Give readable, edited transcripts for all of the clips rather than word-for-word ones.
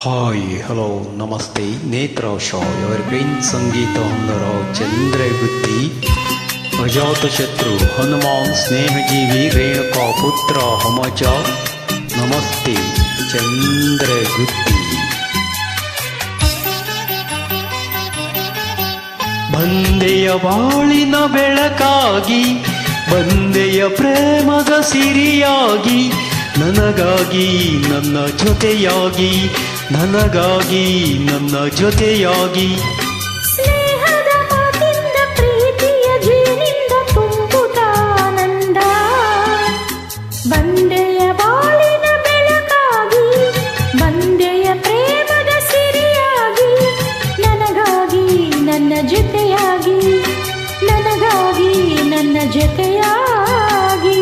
Hi hello ನಮಸ್ತೆ ನೇತ್ರ Shah evergreen ಸಂಗೀತ ಹೊಂದರ ಚಂದ್ರಗುತ್ತಿ ಅಜಾತಶತ್ರು ಹನುಮಾನ್ ಸ್ನೇಹಜೀವಿ ರೇಣುಕಾ ಪುತ್ರ ಹಮಚ ನಮಸ್ತೆ ಚಂದ್ರಗುತ್ತಿ. ಬಂದೆಯ ಬಾಳಿನ ಬೆಳಕಾಗಿ ಬಂದೆಯ ಪ್ರೇಮದ ಸಿರಿಯಾಗಿ ನನಗಾಗಿ ನನ್ನ ಜೊತೆಯಾಗಿ ನನಗಾಗಿ ನನ್ನ ಜೊತೆಯಾಗಿ ಸ್ನೇಹದ ಮಾತಿಂದ ಪ್ರೀತಿಯ ಜೀನಿಂದ ತುಂಬುತ್ತಾನಂದ ಬಂದೆಯ ಬಾಳಿನ ಬೆಳಕಾಗಿ ಬಂದೆಯ ಪ್ರೇಮದ ಸಿರಿಯಾಗಿ ನನಗಾಗಿ ನನ್ನ ಜೊತೆಯಾಗಿ ನನಗಾಗಿ ನನ್ನ ಜೊತೆಯಾಗಿ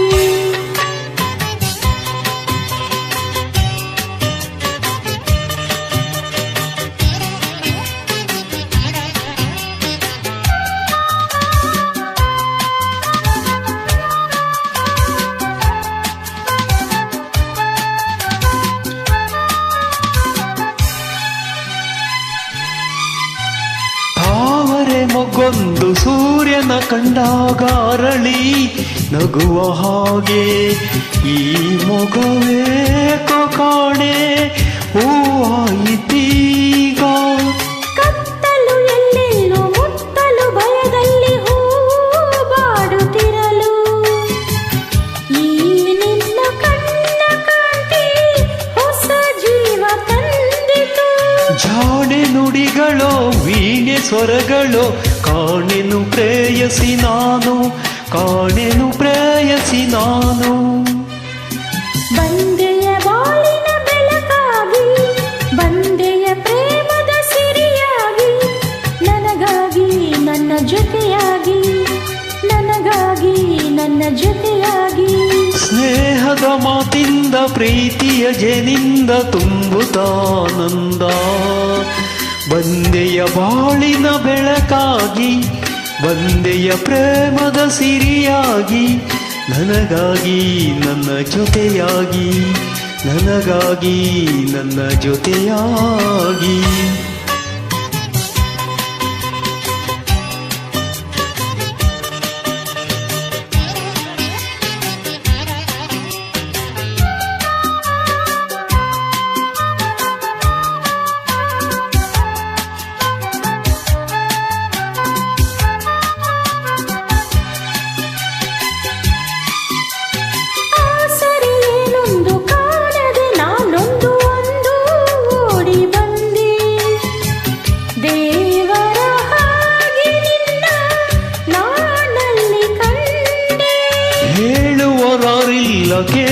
ಮೊಗ್ಗೊಂದು ಸೂರ್ಯನ ಕಂಡಾಗ ಅರಳಿ ನಗುವ ಹಾಗೆ ಈ ಮೊಗವೇ ಕಾಣೆ ಹೂವಾಯಿತೀಗ. ಕತ್ತಲು ಎಲ್ಲೆಲ್ಲೂ ಮುತ್ತಲು ಭಯದಲ್ಲಿ ಹೂ ಬಾಡುತ್ತಿರಲು ಈ ನಿನ್ನ ಕಣ್ಣ ಕಾಂತಿ ಹೊಸ ಜೀವ ತಂದಿತು. ಜಾಣೆ ನುಡಿಗಳೋ ವೀಣೆ ಸ್ವರಗಳೋ ಕಾಣೆನು ಪ್ರೇಯಸಿ ನಾನು ಕಾಣೆನು ಪ್ರೇಯಸಿ ನಾನು. ಬಂದೆಯ ಬಾಳಿನ ಬೆಳಕಾಗಿ ಬಂದೆಯ ಪ್ರೇಮದ ಸಿರಿಯಾಗಿ ನನಗಾಗಿ ನನ್ನ ಜೊತೆಯಾಗಿ ನನಗಾಗಿ ನನ್ನ ಜೊತೆಯಾಗಿ ಸ್ನೇಹದ ಮಾತಿಂದ ಪ್ರೀತಿಯ ಜನಿಂದ ತುಂಬುತ್ತಾನಂದ ಬಂದೆಯ ಬಾಳಿನ ಬೆಳಕಾಗಿ ಬಂದೆಯ ಪ್ರೇಮದ ಸಿರಿಯಾಗಿ ನನಗಾಗಿ ನನ್ನ ಜೊತೆಯಾಗಿ ನನಗಾಗಿ ನನ್ನ ಜೊತೆಯಾಗಿ.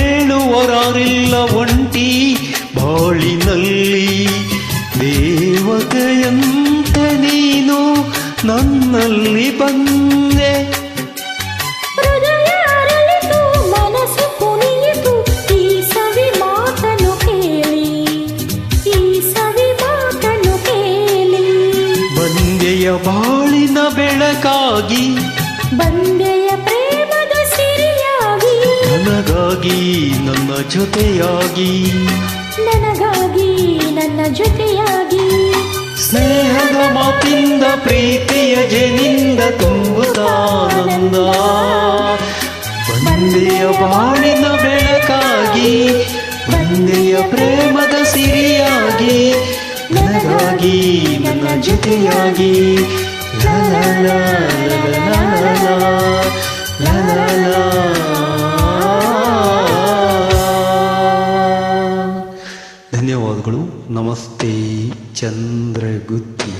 ಕೇಳುವರಾರಿಲ್ಲ ಒಂಟಿ ಬಾಳಿನಲ್ಲಿ ದೇವತೆಯಂತೆ ನೀನು ನನ್ನಲ್ಲಿ ಬಂದೆ. ಹೃದಯ ಅರಳಿತು ಮನಸ್ಸು ಕುಣಿಯಿತು ಈ ಸವಿ ಮಾತನ್ನು ಕೇಳಿ ಈ ಸವಿ ಮಾತನ್ನು ಕೇಳಿ. ಬಂದೆಯ ಬಾಳಿನ ಬೆಳಕಾಗಿ ಬಂದೆಯ ಪ್ರೇಮದ ಸಿರಿಯಾಗಿ ನನಗಾಗಿ ನನ್ನ ಜೊತೆಯಾಗಿ ನನಗಾಗಿ ನನ್ನ ಜೊತೆಯಾಗಿ. ಸ್ನೇಹದ ಮಾತಿಂದ ಪ್ರೀತಿಯ ಜನಿಂದ ತುಂಬುತ್ತಾನಂದ ಬಂದೆಯ ಬಾಳಿನ ಬೆಳಕಾಗಿ ಬಂದೆಯ ಪ್ರೇಮದ ಸಿರಿಯಾಗಿ ನನಗಾಗಿ ನನ್ನ ಜೊತೆಯಾಗಿ ಲಾ ಲಾ ಲಾ ಲಾ ಲಾ ಲಾ ಲಾ ಲಾ. ಧನ್ಯವಾದಗಳು. ನಮಸ್ತೆ ಚಂದ್ರಗುತ್ತಿ.